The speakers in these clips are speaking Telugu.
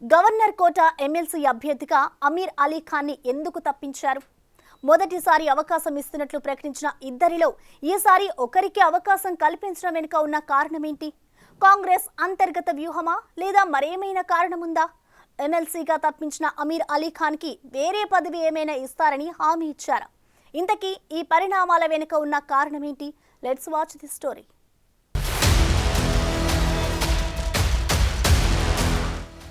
గవర్నర్ కోట ఎమ్మెల్సీ అభ్యర్థిగా అమీర్ అలీ ఖాన్ని ఎందుకు తప్పించారు? మొదటిసారి అవకాశం ఇస్తున్నట్లు ప్రకటించిన ఇద్దరిలో ఈసారి ఒకరికి అవకాశం కల్పించడం వెనుక ఉన్న కారణమేంటి? కాంగ్రెస్ అంతర్గత వ్యూహమా లేదా మరేమైనా కారణముందా? ఎమ్మెల్సీగా తప్పించిన అమీర్ అలీ ఖాన్కి వేరే పదవి ఏమైనా ఇస్తారని హామీ ఇచ్చారా? ఇంతకీ ఈ పరిణామాల వెనుక ఉన్న కారణమేంటి? Let's watch the story.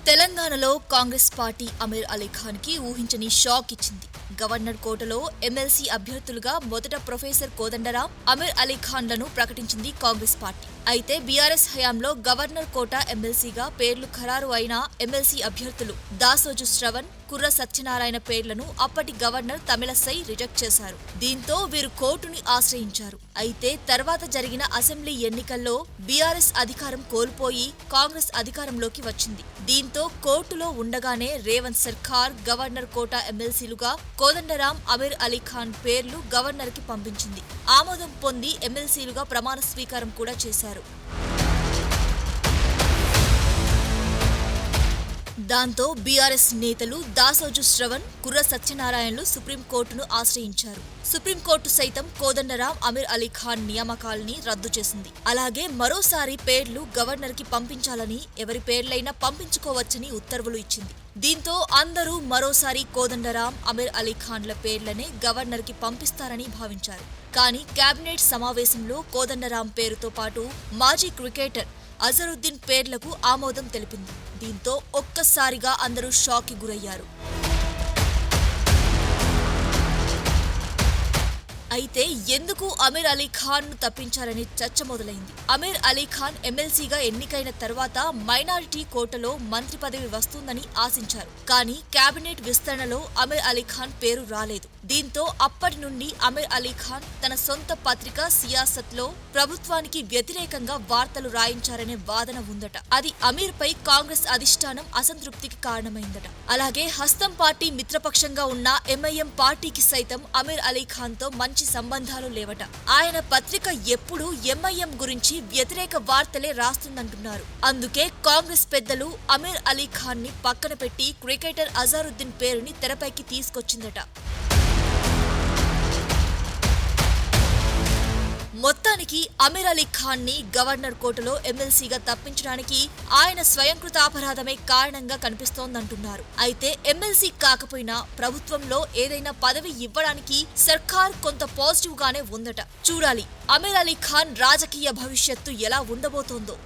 తెలంగాణలో కాంగ్రెస్ పార్టీ అమీర్ అలీ ఖాన్ కి ఊహించని షాక్ ఇచ్చింది. గవర్నర్ కోటలో ఎమ్మెల్సీ అభ్యర్థులుగా మొదట ప్రొఫెసర్ కోదండరాం, అమీర్ అలీ ఖాన్లను ప్రకటించింది కాంగ్రెస్ పార్టీ. అయితే బీఆర్ఎస్ హయాంలో గవర్నర్ కోట ఎమ్మెల్సీగా పేర్లు ఖరారు అయిన ఎమ్మెల్సీ అభ్యర్థులు దాసోజు శ్రవణ్, కుర్ర సత్యనారాయణ పేర్లను అప్పటి గవర్నర్ తమిళసై రిజెక్ట్ చేశారు. దీంతో వీరు కోర్టుని ఆశ్రయించారు. అయితే తర్వాత జరిగిన అసెంబ్లీ ఎన్నికల్లో బీఆర్ఎస్ అధికారం కోల్పోయి కాంగ్రెస్ అధికారంలోకి వచ్చింది. దీంతో కోర్టులో ఉండగానే రేవంత్ సర్కార్ గవర్నర్ కోట ఎమ్మెల్సీలుగా కోదండరాం, అమీర్ అలీ ఖాన్ పేర్లు గవర్నర్ కి పంపించింది. ఆమోదం పొంది ఎమ్మెల్సీలుగా ప్రమాణ స్వీకారం కూడా చేశారు. దాంతో బీఆర్ఎస్ నేతలు దాసోజు శ్రవణ్, కుర్ర సత్యనారాయణలు సుప్రీంకోర్టును ఆశ్రయించారు. సుప్రీంకోర్టు సైతం కోదండరాం, అమీర్ అలీ ఖాన్ నియామకాల్ని రద్దు చేసింది. అలాగే మరోసారి పేర్లు గవర్నర్ కి పంపించాలని, ఎవరి పేర్లైనా పంపించుకోవచ్చని ఉత్తర్వులు ఇచ్చింది. దీంతో అందరూ మరోసారి కోదండరాం, అమీర్ అలీ ఖాన్ల పేర్లనే గవర్నర్ కి పంపిస్తారని భావించారు. కానీ కేబినెట్ సమావేశంలో కోదండరాం పేరుతో పాటు మాజీ క్రికెటర్ అజరుద్దీన్ పేర్లకు ఆమోదం తెలిపింది. దీంతో ఒక్కసారిగా అందరూ షాక్ కి గురయ్యారు. అయితే ఎందుకు అమీర్ అలీ ఖాన్ ను తప్పించారని చర్చ మొదలైంది. అమీర్ అలీ ఖాన్ ఎమ్మెల్సీగా ఎన్నికైన తర్వాత మైనారిటీ కోటలో మంత్రి పదవి వస్తుందని ఆశించారు. కానీ కేబినెట్ విస్తరణలో అమీర్ అలీ ఖాన్ పేరు రాలేదు. దీంతో అప్పటి నుండి అమీర్ అలీ ఖాన్ తన సొంత పత్రిక సియాసత్ లో ప్రభుత్వానికి వ్యతిరేకంగా వార్తలు రాయించారనే వాదన ఉందట. అది అమీర్ పై కాంగ్రెస్ అధిష్టానం అసంతృప్తికి కారణమైందట. అలాగే హస్తం పార్టీ మిత్రపక్షంగా ఉన్న ఎంఐఎం పార్టీకి సైతం అమీర్ అలీ ఖాన్ తో మంచి సంబంధాలు లేవట. ఆయన పత్రిక ఎప్పుడూ ఎంఐఎం గురించి వ్యతిరేక వార్తలే రాస్తుందంటున్నారు. అందుకే కాంగ్రెస్ పెద్దలు అమీర్ అలీ ఖాన్ ని పక్కన పెట్టి క్రికెటర్ అజరుద్దీన్ పేరుని తెరపైకి తీసుకొచ్చిందట. మొత్తానికి అమీర్ అలీ ఖాన్ ని గవర్నర్ కోటలో ఎమ్మెల్సీగా తప్పించడానికి ఆయన స్వయంకృతాపరాధమే కారణంగా కనిపిస్తోందంటున్నారు. అయితే ఎమ్మెల్సీ కాకపోయినా ప్రభుత్వంలో ఏదైనా పదవి ఇవ్వడానికి సర్కార్ కొంత పాజిటివ్ గానే ఉందట. చూడాలి అమీర్ అలీ ఖాన్ రాజకీయ భవిష్యత్తు ఎలా ఉండబోతోందో.